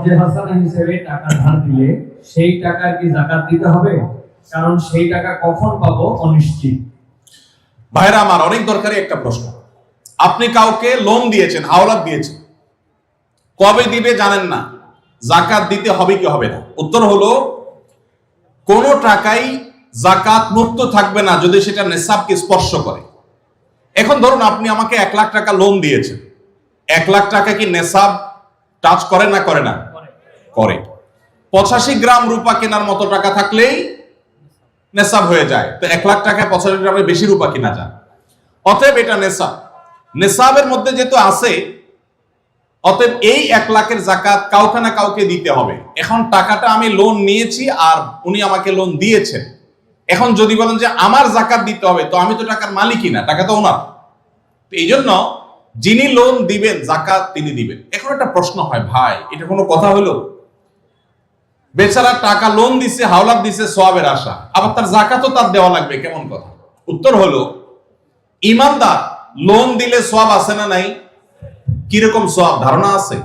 যে হাসানা হিসেবে টাকা ধার দিলে সেই টাকার কি যাকাত দিতে হবে? কারণ সেই টাকা কখন পাবো অনিশ্চিত। ভাইরা আমার, অনেক দরকারি একটা প্রশ্ন। আপনি কাউকে লোন দিয়েছেন, হাওলাত দিয়েছেন, কবে দিবে জানেন না, যাকাত দিতে হবে কি হবে না? উত্তর হলো, কোন টাকাই যাকাত মুক্ত থাকবে না যদি সেটা নেসাবকে স্পর্শ করে। এখন ধরুন আপনি আমাকে 1 লাখ টাকা লোন দিয়েছেন, 1 লাখ টাকা কি নেসাব টাচ করে না করে না? করে। 85 গ্রাম রূপা কেনার মতো টাকা থাকলেই নেসাব হয়ে যায়। তো 1 লাখ টাকায় 85 গ্রামের বেশি রূপা কিনা যায়, অতএব এটা নেসাব। নেসাবের মধ্যে যেহেতু আছে, অতএব এই 1 লাখের যাকাত কাউকে না কাউকে দিতে হবে। এখন টাকাটা আমি লোন নিয়েছি আর উনি আমাকে লোন দিয়েছেন, এখন যদি বলেন যে আমার যাকাত দিতে হবে, তো আমি তো টাকার মালিকই না, টাকা তো ওনার। এই জন্য যিনি লোন দিবেন যাকাত তিনি দিবেন। এখন একটা প্রশ্ন হয়, ভাই এটা কোনো কথা হলো? বেচারা টাকা লোন দিছে, হাওলাত দিছে সওয়াবের আশা, আবার তার যাকাতও তার দেওয়া লাগবে, কেমন কথা? উত্তর হলো, ইমানদার লোন দিলে সওয়াব আছে না নাই? কিরকম সওয়াব ধারণা আছে?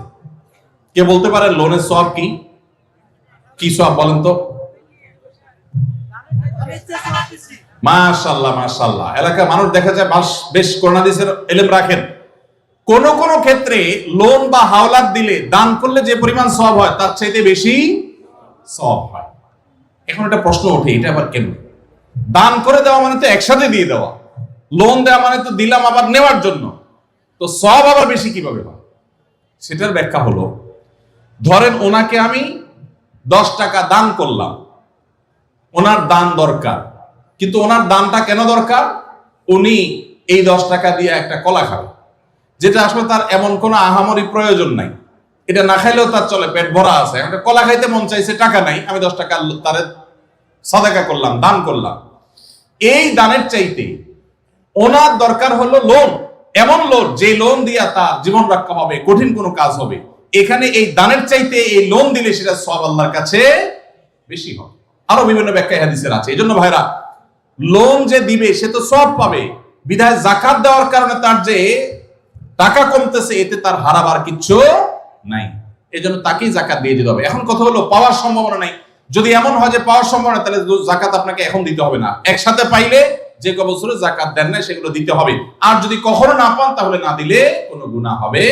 কে বলতে পারে লোনের সওয়াব কি? কি সওয়াব বলেন তো? মাশাআল্লাহ মাশাআল্লাহ, এলাকার মানুষ দেখা যায় বেশ করোনা হাদিসের ইলম রাখেন। কোন কোন ক্ষেত্রে লোন বা হাওলাত দিলে দান করলে যে পরিমাণ সওয়াব হয় তার চাইতে বেশি সওয়াব হয়। এখন একটা প্রশ্ন ওঠে, এটা আবার কেন? দান করে দেওয়া মানে তো একসাথে দিয়ে দেওয়া, লোন দেওয়া মানে তো দিলাম আবার নেওয়ার জন্য, তো সওয়াব আবার বেশি কিভাবে হয়? সেটার ব্যাখ্যা হলো, ধরেন ওনাকে আমি 10 টাকা দান করলাম, ওনার দান দরকার, কিন্তু ওনার দানটা কেন দরকার? উনি এই 10 টাকা দিয়ে একটা কলা খাবে, যেটা আসলে তার এমন কোনো আহামরি প্রয়োজন নাই, এটা না খাইলেও তার চলে, পেট ভরা আছে, একটা কলা খাইতে মন চাইছে, টাকা নাই, আমি 10 টাকা তারে সাদাকা করলাম, দান করলাম। এই দানের চাইতে ওনার দরকার হলো লোন, এমন লোন যে লোন দিয়া তার জীবন রক্ষা হবে, কঠিন কোনো কাজ হবে। এখানে এই দানের চাইতে এই লোন দিলে সেটা সওয়াব আল্লাহর কাছে বেশি হবে। আরো বিভিন্ন ব্যাখ্যা হাদিসের আছে। এই জন্য ভাইরা, লোন যে দিবে সে তো সওয়াব পাবে, বিধায় যাকাত দেওয়ার কারণে তার যে টাকা কমতেছে, এতে তার হারাবার কিচ্ছু নাই, এই জন্য তাকেই যাকাত দিয়ে দিতে হবে। এখন কথা হলো, পাওয়ার সম্ভাবনা নাই। যদি এমন হয় যে পাওয়ার সম্ভাবনা, তাহলে যাকাত আপনাকে এখন দিতে হবে না, একসাথে পাইলে যে বছরে যাকাত দেন না সেগুলো দিতে হবে। আর যদি কখনো না পান, তাহলে না দিলে কোনো গুনাহ হবে